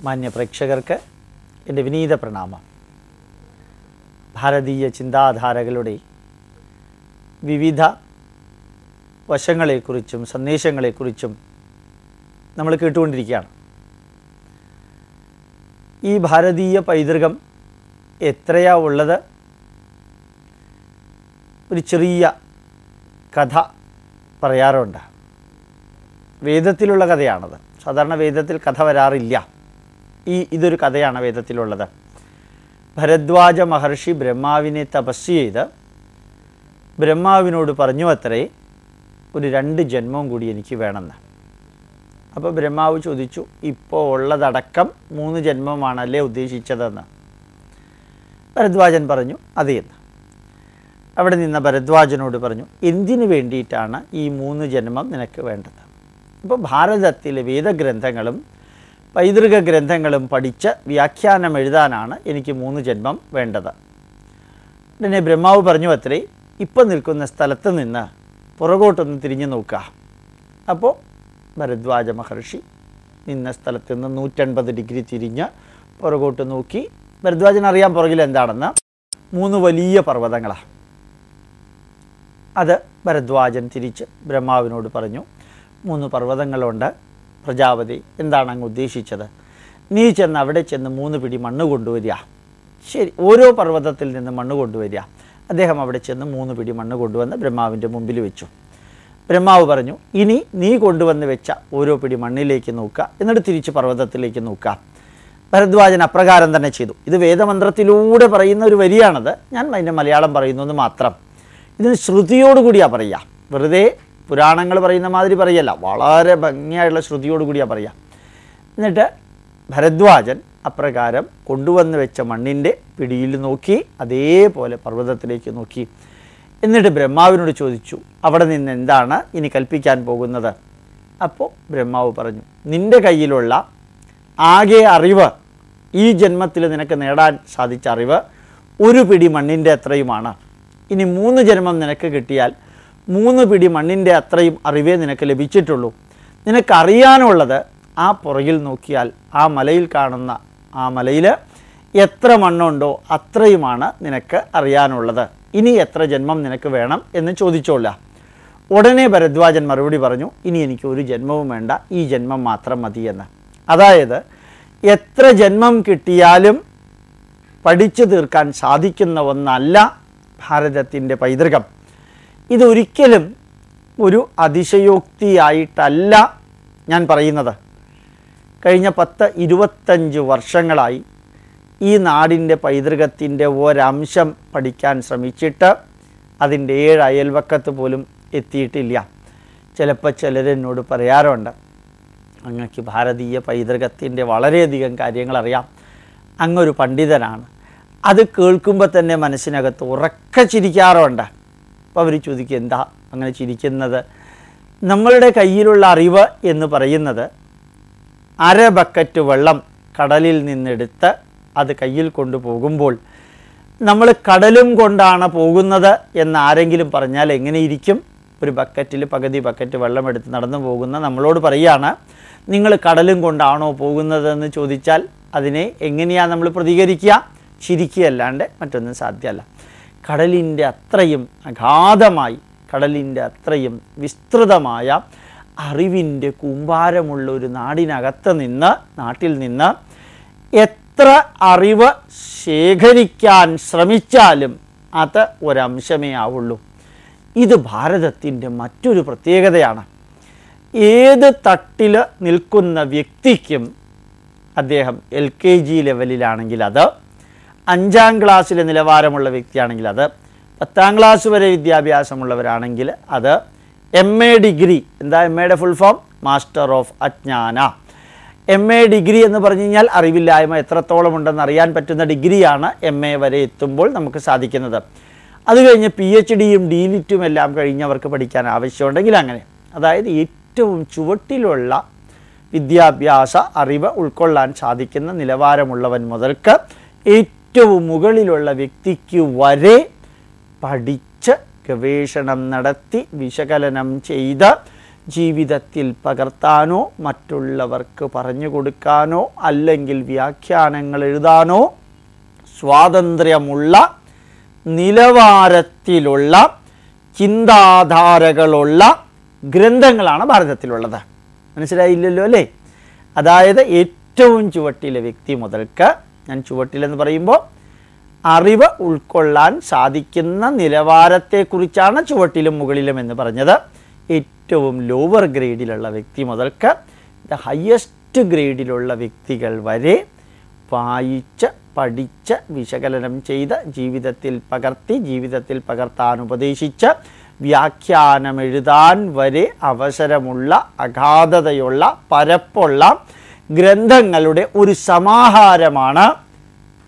മാന്യ പ്രേക്ഷകർക്ക് എൻ്റെ വിനീത പ്രണാമം. ഭാരതീയ ചിന്താധാരകളുടെ വിവിധ വശങ്ങളെക്കുറിച്ചും സന്ദേശങ്ങളെക്കുറിച്ചും നമ്മൾ കേട്ടുകൊണ്ടിരിക്കുകയാണ്. ഈ ഭാരതീയ പൈതൃകം എത്രയാ ഉള്ളത്? ഒരു ചെറിയ കഥ പറയാറുണ്ട്. വേദത്തിലുള്ള കഥയാണത്. സാധാരണ വേദത്തിൽ കഥ വരാറില്ല. ഇതൊരു കഥയാണ് വേദത്തിലുള്ളത്. ഭരദ്വാജ മഹർഷി ബ്രഹ്മാവിനെ തപസ് ചെയ്ത് ബ്രഹ്മാവിനോട് പറഞ്ഞു അത്രേ, ഒരു 2 ജന്മവും കൂടി എനിക്ക് വേണമെന്ന്. അപ്പോൾ ബ്രഹ്മാവ് ചോദിച്ചു, ഇപ്പോൾ ഉള്ളതടക്കം 3 ജന്മമാണല്ലേ ഉദ്ദേശിച്ചതെന്ന്. ഭരദ്വാജൻ പറഞ്ഞു അതേന്ന്. അവിടെ നിന്ന ഭരദ്വാജനോട് പറഞ്ഞു, എന്തിനു വേണ്ടിയിട്ടാണ് ഈ 3 ജന്മം നിനക്ക് വേണ്ടത്? അപ്പോൾ ഭാരതത്തിലെ വേദഗ്രന്ഥങ്ങളും പൈതൃക ഗ്രന്ഥങ്ങളും പഠിച്ച് വ്യാഖ്യാനം എഴുതാനാണ് എനിക്ക് 3 ജന്മം വേണ്ടത്. ഉടനെ ബ്രഹ്മാവ് പറഞ്ഞു അത്രേ, ഇപ്പം നിൽക്കുന്ന സ്ഥലത്ത് നിന്ന് പുറകോട്ടൊന്ന് തിരിഞ്ഞു നോക്കുക. അപ്പോൾ ഭരദ്വാജ മഹർഷി നിന്ന സ്ഥലത്ത് നിന്ന് 180 ഡിഗ്രി തിരിഞ്ഞ് പുറകോട്ട് നോക്കി. ഭരദ്വാജൻ അറിയാൻ പുറകിൽ എന്താണെന്ന്. 3 വലിയ പർവ്വതങ്ങളാണ്. അത് ഭരദ്വാജൻ തിരിച്ച് ബ്രഹ്മാവിനോട് പറഞ്ഞു, 3 പർവ്വതങ്ങളുണ്ട്. പ്രജാപതി, എന്താണ് അങ്ങ് ഉദ്ദേശിച്ചത്? നീ ചെന്ന് അവിടെ ചെന്ന് 3 പിടി മണ്ണ് കൊണ്ടുവരിക. ശരി, ഓരോ പർവ്വതത്തിൽ നിന്ന് മണ്ണ് കൊണ്ടുവരിക. അദ്ദേഹം അവിടെ ചെന്ന് 3 പിടി മണ്ണ് കൊണ്ടുവന്ന് ബ്രഹ്മാവിൻ്റെ മുമ്പിൽ വെച്ചു. ബ്രഹ്മാവ് പറഞ്ഞു, ഇനി നീ കൊണ്ടുവന്ന് വെച്ച ഓരോ പിടി മണ്ണിലേക്ക് നോക്കുക, എന്നിട്ട് തിരിച്ച് പർവ്വതത്തിലേക്ക് നോക്കുക. ഭരദ്വാജൻ അപ്രകാരം തന്നെ ചെയ്തു. ഇത് വേദമന്ത്രത്തിലൂടെ പറയുന്ന ഒരു വരിയാണത്. ഞാൻ അതിൻ്റെ മലയാളം പറയുന്നു എന്ന് മാത്രം. ഇതിന് ശ്രുതിയോടുകൂടിയാണ് പറയുക. വെറുതെ പുരാണങ്ങൾ പറയുന്ന മാതിരി പറയല്ല, വളരെ ഭംഗിയായുള്ള ശ്രുതിയോടുകൂടിയാണ് പറയുക. എന്നിട്ട് ഭരദ്വാജൻ അപ്രകാരം കൊണ്ടുവന്ന് വെച്ച മണ്ണിൻ്റെ പിടിയിൽ നോക്കി, അതേപോലെ പർവ്വതത്തിലേക്ക് നോക്കി. എന്നിട്ട് ബ്രഹ്മാവിനോട് ചോദിച്ചു, അവിടെ നിന്ന് എന്താണ് ഇനി കൽപ്പിക്കാൻ പോകുന്നത്? അപ്പോൾ ബ്രഹ്മാവ് പറഞ്ഞു, നിൻ്റെ കയ്യിലുള്ള ആകെ അറിവ്, ഈ ജന്മത്തിൽ നിനക്ക് നേടാൻ സാധിച്ച അറിവ് 1 പിടി മണ്ണിൻ്റെ അത്രയുമാണ്. ഇനി 3 ജന്മം നിനക്ക് കിട്ടിയാൽ 3 പിടി മണ്ണിൻ്റെ അത്രയും അറിവേ നിനക്ക് ലഭിച്ചിട്ടുള്ളൂ. നിനക്കറിയാനുള്ളത് ആ പുറകിൽ നോക്കിയാൽ ആ മലയിൽ കാണുന്ന ആ മലയിൽ എത്ര മണ്ണുണ്ടോ അത്രയുമാണ് നിനക്ക് അറിയാനുള്ളത്. ഇനി എത്ര ജന്മം നിനക്ക് വേണം എന്ന് ചോദിച്ചോല്ല. ഉടനെ ഭരദ്വാജൻ മറുപടി പറഞ്ഞു, ഇനി എനിക്ക് 1 ജന്മവും വേണ്ട, ഈ ജന്മം മാത്രം മതിയെന്ന്. അതായത് എത്ര ജന്മം കിട്ടിയാലും പഠിച്ചു തീർക്കാൻ സാധിക്കുന്ന ഒന്നല്ല ഭാരതത്തിൻ്റെ പൈതൃകം. ഇതൊരിക്കലും ഒരു അതിശയോക്തിയായിട്ടല്ല ഞാൻ പറയുന്നത്. കഴിഞ്ഞ 10-25 വർഷങ്ങളായി ഈ നാടിൻ്റെ പൈതൃകത്തിൻ്റെ ഒരംശം പഠിക്കാൻ ശ്രമിച്ചിട്ട് അതിൻ്റെ 7 അയൽവക്കത്ത് പോലും എത്തിയിട്ടില്ല. ചിലപ്പോൾ ചിലരെന്നോട് പറയാറുണ്ട്, അങ്ങക്ക് ഭാരതീയ പൈതൃകത്തിൻ്റെ വളരെയധികം കാര്യങ്ങളറിയാം, അങ്ങൊരു പണ്ഡിതനാണ്. അത് കേൾക്കുമ്പോൾ തന്നെ മനസ്സിനകത്ത് ഉറക്കെ ചിരിക്കാറുണ്ട്. അപ്പോൾ അവർ ചോദിക്കും, എന്താ അങ്ങനെ ചിരിക്കുന്നത്? നമ്മളുടെ കയ്യിലുള്ള അറിവ് എന്ന് പറയുന്നത് 1/2 ബക്കറ്റ് വെള്ളം കടലിൽ നിന്നെടുത്ത് അത് കയ്യിൽ കൊണ്ടുപോകുമ്പോൾ നമ്മൾ കടലും കൊണ്ടാണ് പോകുന്നത് എന്ന് ആരെങ്കിലും പറഞ്ഞാൽ എങ്ങനെയിരിക്കും? ഒരു ബക്കറ്റിൽ പകുതി ബക്കറ്റ് വെള്ളം എടുത്ത് നടന്നു പോകുന്ന നമ്മളോട് പറയുകയാണ്, നിങ്ങൾ കടലും കൊണ്ടാണോ പോകുന്നതെന്ന് ചോദിച്ചാൽ അതിനെ എങ്ങനെയാണ് നമ്മൾ പ്രതികരിക്കുക? ചിരിക്കുകയല്ലാണ്ട് മറ്റൊന്നും സാധ്യമല്ല. കടലിൻ്റെ അത്രയും അഗാധമായി, കടലിൻ്റെ അത്രയും വിസ്തൃതമായ അറിവിൻ്റെ കൂമ്പാരമുള്ള ഒരു നാട്ടിൽ നിന്ന് എത്ര അറിവ് ശേഖരിക്കാൻ ശ്രമിച്ചാലും അത് ഒരംശമേ ആവുള്ളൂ. ഇത് ഭാരതത്തിൻ്റെ മറ്റൊരു പ്രത്യേകതയാണ്. ഏത് തട്ടിൽ നിൽക്കുന്ന വ്യക്തിക്കും, അദ്ദേഹം LKG ലെവലിലാണെങ്കിൽ അത്, 5ാം ക്ലാസ്സിലെ നിലവാരമുള്ള വ്യക്തിയാണെങ്കിൽ അത്, 10ാം ക്ലാസ് വരെ വിദ്യാഭ്യാസമുള്ളവരാണെങ്കിൽ അത്, MA ഡിഗ്രി, എന്താ MAയുടെ ഫുൾ ഫോം? മാസ്റ്റർ ഓഫ് അജ്ഞാന. MA ഡിഗ്രി എന്ന് പറഞ്ഞു കഴിഞ്ഞാൽ അറിവില്ലായ്മ എത്രത്തോളം ഉണ്ടെന്ന് അറിയാൻ പറ്റുന്ന ഡിഗ്രിയാണ് MA വരെ എത്തുമ്പോൾ നമുക്ക് സാധിക്കുന്നത്. അത് കഴിഞ്ഞ് PhDയും DLiറ്റും എല്ലാം കഴിഞ്ഞവർക്ക് പഠിക്കാൻ ആവശ്യമുണ്ടെങ്കിൽ അങ്ങനെ, അതായത് ഏറ്റവും ചുവട്ടിലുള്ള വിദ്യാഭ്യാസ അറിവ് ഉൾക്കൊള്ളാൻ സാധിക്കുന്ന നിലവാരമുള്ളവൻ മുതൽക്ക് ഏറ്റവും മുകളിലുള്ള വ്യക്തിക്ക് വരെ പഠിച്ച് ഗവേഷണം നടത്തി വിശകലനം ചെയ്ത് ജീവിതത്തിൽ പകർത്താനോ മറ്റുള്ളവർക്ക് പറഞ്ഞു കൊടുക്കാനോ അല്ലെങ്കിൽ വ്യാഖ്യാനങ്ങൾ എഴുതാനോ സ്വാതന്ത്ര്യമുള്ള നിലവാരത്തിലുള്ള ചിന്താധാരകളുള്ള ഗ്രന്ഥങ്ങളാണ് ഭാരതത്തിലുള്ളത്. മനസ്സിലായില്ലല്ലോ അല്ലേ? അതായത് ഏറ്റവും ചുവട്ടിലെ വ്യക്തി മുതൽക്ക്, ഞാൻ ചുവട്ടിലെന്ന് പറയുമ്പോൾ അറിവ് ഉൾക്കൊള്ളാൻ സാധിക്കുന്ന നിലവാരത്തെക്കുറിച്ചാണ് ചുവട്ടിലും മുകളിലും എന്ന് പറഞ്ഞത്. ഏറ്റവും ലോവർ ഗ്രേഡിലുള്ള വ്യക്തി മുതൽക്ക് ഹയസ്റ്റ് ഗ്രേഡിലുള്ള വ്യക്തികൾ വരെ വായിച്ച് പഠിച്ച് വിശകലനം ചെയ്ത് ജീവിതത്തിൽ പകർത്തി ജീവിതത്തിൽ പകർത്താൻ ഉപദേശിച്ച് വ്യാഖ്യാനം എഴുതാൻ വരെ അവസരമുള്ള അഗാധതയുള്ള പരപ്പുള്ള ഗ്രന്ഥങ്ങളുടെ ഒരു സമാഹാരമാണ്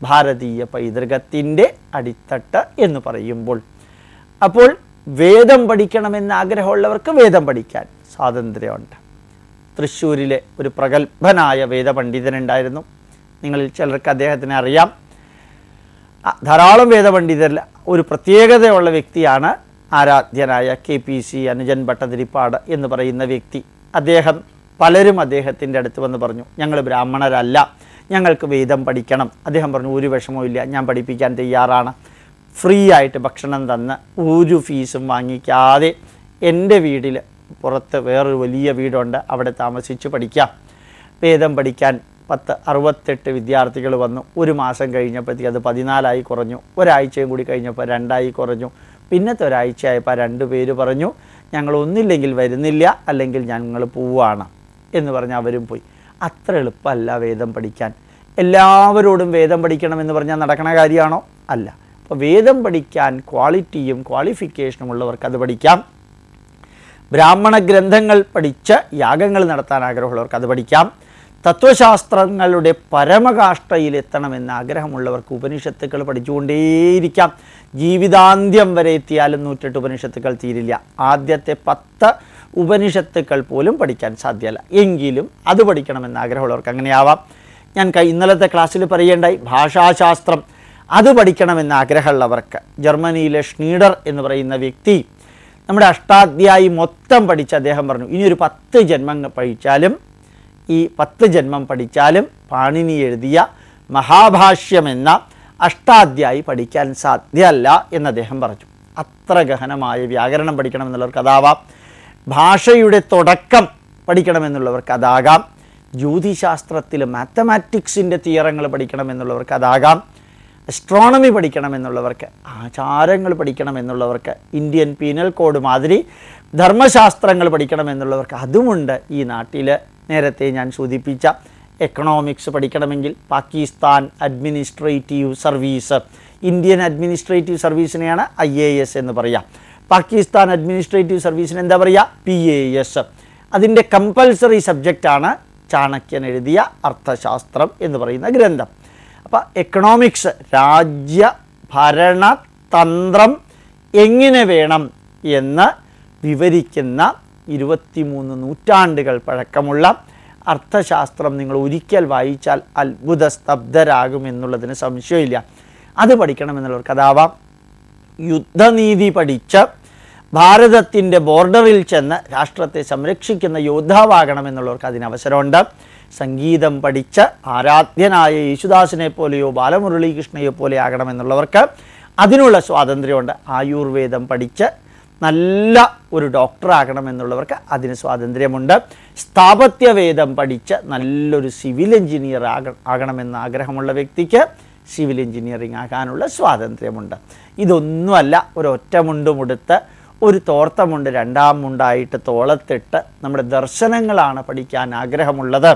ഭാരതീയ പൈതൃകത്തിൻ്റെ അടിത്തട്ട് എന്ന് പറയുമ്പോൾ. അപ്പോൾ വേദം പഠിക്കണമെന്ന് ആഗ്രഹമുള്ളവർക്ക് വേദം പഠിക്കാൻ സ്വാതന്ത്ര്യമുണ്ട്. തൃശ്ശൂരിലെ ഒരു പ്രഗത്ഭനായ വേദപണ്ഡിതനുണ്ടായിരുന്നു. നിങ്ങളിൽ ചിലർക്ക് അദ്ദേഹത്തിനെ അറിയാം. ധാരാളം വേദപണ്ഡിതരിൽ ഒരു പ്രത്യേകതയുള്ള വ്യക്തിയാണ് ആരാധ്യനായ KPC അനുജൻ ഭട്ടതിരിപ്പാട് എന്ന് പറയുന്ന വ്യക്തി. പലരും അദ്ദേഹത്തിൻ്റെ അടുത്ത് വന്ന് പറഞ്ഞു, ഞങ്ങൾ ബ്രാഹ്മണരല്ല, ഞങ്ങൾക്ക് വേദം പഠിക്കണം. അദ്ദേഹം പറഞ്ഞു, ഒരു വിഷമവും ഇല്ല, ഞാൻ പഠിപ്പിക്കാൻ തയ്യാറാണ്. ഫ്രീ ആയിട്ട് ഭക്ഷണം തന്ന് ഒരു ഫീസും വാങ്ങിക്കാതെ എൻ്റെ വീട്ടിൽ പുറത്ത് വേറൊരു വലിയ വീടുണ്ട്, അവിടെ താമസിച്ച് പഠിക്കാം. വേദം പഠിക്കാൻ 68 വിദ്യാർത്ഥികൾ വന്നു. ഒരു മാസം കഴിഞ്ഞപ്പോഴത്തേക്ക് അത് 14 കുറഞ്ഞു. ഒരാഴ്ചയും കൂടി കഴിഞ്ഞപ്പോൾ 2 കുറഞ്ഞു. പിന്നത്തെ ഒരാഴ്ചയായപ്പോൾ 2 പേര് പറഞ്ഞു, ഞങ്ങൾ ഒന്നില്ലെങ്കിൽ വരുന്നില്ല, അല്ലെങ്കിൽ ഞങ്ങൾ പോവുകയാണ് എന്ന് പറഞ്ഞ് അവരും പോയി. അത്ര എളുപ്പമല്ല വേദം പഠിക്കാൻ. എല്ലാവരോടും വേദം പഠിക്കണമെന്ന് പറഞ്ഞാൽ നടക്കണ കാര്യമാണോ? അല്ല. അപ്പോൾ വേദം പഠിക്കാൻ ക്വാളിറ്റിയും ക്വാളിഫിക്കേഷനും ഉള്ളവർക്ക് അത് പഠിക്കാം. ബ്രാഹ്മണ ഗ്രന്ഥങ്ങൾ പഠിച്ച് യാഗങ്ങൾ നടത്താൻ ആഗ്രഹമുള്ളവർക്ക് അത് പഠിക്കാം. തത്വശാസ്ത്രങ്ങളുടെ പരമകാഷ്ഠയിലെത്തണമെന്ന് ആഗ്രഹമുള്ളവർക്ക് ഉപനിഷത്തുക്കൾ പഠിച്ചുകൊണ്ടേയിരിക്കാം. ജീവിതാന്ത്യം വരെ എത്തിയാലും 108 ഉപനിഷത്തുക്കൾ തീരില്ല. ആദ്യത്തെ 10 ഉപനിഷത്തുക്കൾ പോലും പഠിക്കാൻ സാധ്യമല്ല. എങ്കിലും അത് പഠിക്കണമെന്ന് ആഗ്രഹമുള്ളവർക്ക് അങ്ങനെയാവാം. ഞാൻ ഇന്നലത്തെ ക്ലാസ്സിൽ പറയേണ്ടായി, ഭാഷാശാസ്ത്രം അത് പഠിക്കണമെന്ന് ആഗ്രഹമുള്ളവർക്ക് ജർമ്മനിയിലെ ഷ്നീഡർ എന്ന് പറയുന്ന വ്യക്തി നമ്മുടെ അഷ്ടാധ്യായി മൊത്തം പഠിച്ച് അദ്ദേഹം പറഞ്ഞു, ഇനിയൊരു 10 ജന്മം പഠിച്ചാലും ഈ 10 ജന്മം പഠിച്ചാലും പാണിനി എഴുതിയ മഹാഭാഷ്യം എന്ന അഷ്ടാധ്യായി പഠിക്കാൻ സാധ്യമല്ല എന്ന് അദ്ദേഹം പറഞ്ഞു. അത്ര ഗഹനമായ വ്യാകരണം പഠിക്കണമെന്നുള്ളവർക്ക് അതാവാം. ഭാഷയുടെ തുടക്കം പഠിക്കണമെന്നുള്ളവർക്ക് അതാകാം. ജ്യോതിശാസ്ത്രത്തിൽ മാത്തമാറ്റിക്സിൻ്റെ തിയറങ്ങൾ പഠിക്കണമെന്നുള്ളവർക്ക് അതാകാം. അസ്ട്രോണമി പഠിക്കണമെന്നുള്ളവർക്ക്, ആചാരങ്ങൾ പഠിക്കണമെന്നുള്ളവർക്ക്, ഇന്ത്യൻ പീനൽ കോഡ് മാതിരി ധർമ്മശാസ്ത്രങ്ങൾ പഠിക്കണമെന്നുള്ളവർക്ക് അതുമുണ്ട് ഈ നാട്ടിൽ. നേരത്തെ ഞാൻ സൂചിപ്പിച്ച എക്കണോമിക്സ് പഠിക്കണമെങ്കിൽ Pakistan administrative service, Indian administrative സർവീസിനെയാണ് IAS എന്ന് പറയാം. പാകിസ്ഥാൻ അഡ്മിനിസ്ട്രേറ്റീവ് സർവീസിന് എന്താ പറയുക? PAS. അതിൻ്റെ കമ്പൽസറി സബ്ജക്റ്റാണ് ചാണക്യൻ എഴുതിയ അർത്ഥശാസ്ത്രം എന്ന് പറയുന്ന ഗ്രന്ഥം. അപ്പോൾ എക്കണോമിക്സ്, രാജ്യ ഭരണതന്ത്രം എങ്ങനെ വേണം എന്ന് വിവരിക്കുന്ന 23 നൂറ്റാണ്ടുകൾ പഴക്കമുള്ള അർത്ഥശാസ്ത്രം നിങ്ങൾ ഒരിക്കൽ വായിച്ചാൽ അത്ഭുത സ്തബ്ധരാകുമെന്നുള്ളതിന് സംശയമില്ല. അത് പഠിക്കണമെന്നുള്ളവർക്ക് അതാവാം. യുദ്ധനീതി പഠിച്ച് ഭാരതത്തിൻ്റെ ബോർഡറിൽ ചെന്ന് രാഷ്ട്രത്തെ സംരക്ഷിക്കുന്ന യോദ്ധാവാകണമെന്നുള്ളവർക്ക് അതിനവസരമുണ്ട്. സംഗീതം പഠിച്ച് ആരാധ്യനായ യേശുദാസിനെ പോലെയോ ബാലമുരളീകൃഷ്ണയെ പോലെ ആകണമെന്നുള്ളവർക്ക് അതിനുള്ള സ്വാതന്ത്ര്യമുണ്ട്. ആയുർവേദം പഠിച്ച് നല്ല ഒരു ഡോക്ടറാകണമെന്നുള്ളവർക്ക് അതിന് സ്വാതന്ത്ര്യമുണ്ട്. സ്ഥാപത്യവേദം പഠിച്ച് നല്ലൊരു സിവിൽ എഞ്ചിനീയർ ആകണമെന്ന് ആഗ്രഹമുള്ള വ്യക്തിക്ക് സിവിൽ എഞ്ചിനീയറിംഗ് ആകാനുള്ള സ്വാതന്ത്ര്യമുണ്ട്. ഇതൊന്നുമല്ല ഒരൊറ്റ മുണ്ടുമുടുത്ത് ഒരു തോർത്തമുണ്ട് 2ാം മുണ്ടായിട്ട് തോളത്തിട്ട് നമ്മുടെ ദർശനങ്ങളാണ് പഠിക്കാൻ ആഗ്രഹമുള്ളത്,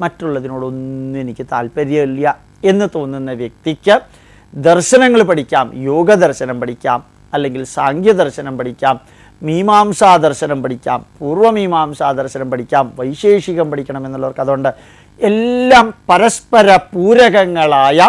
മറ്റുള്ളതിനോടൊന്നും എനിക്ക് താല്പര്യമില്ല എന്ന് തോന്നുന്ന വ്യക്തിക്ക് ദർശനങ്ങൾ പഠിക്കാം. യോഗദർശനം പഠിക്കാം, അല്ലെങ്കിൽ സാങ്ഖ്യദർശനം പഠിക്കാം, മീമാംസാ ദർശനം പഠിക്കാം, പൂർവമീമാംസാ ദർശനം പഠിക്കാം, വൈശേഷികം പഠിക്കണമെന്നുള്ളവർക്ക് അതുകൊണ്ട് എല്ലാം പരസ്പര പൂരകങ്ങളായ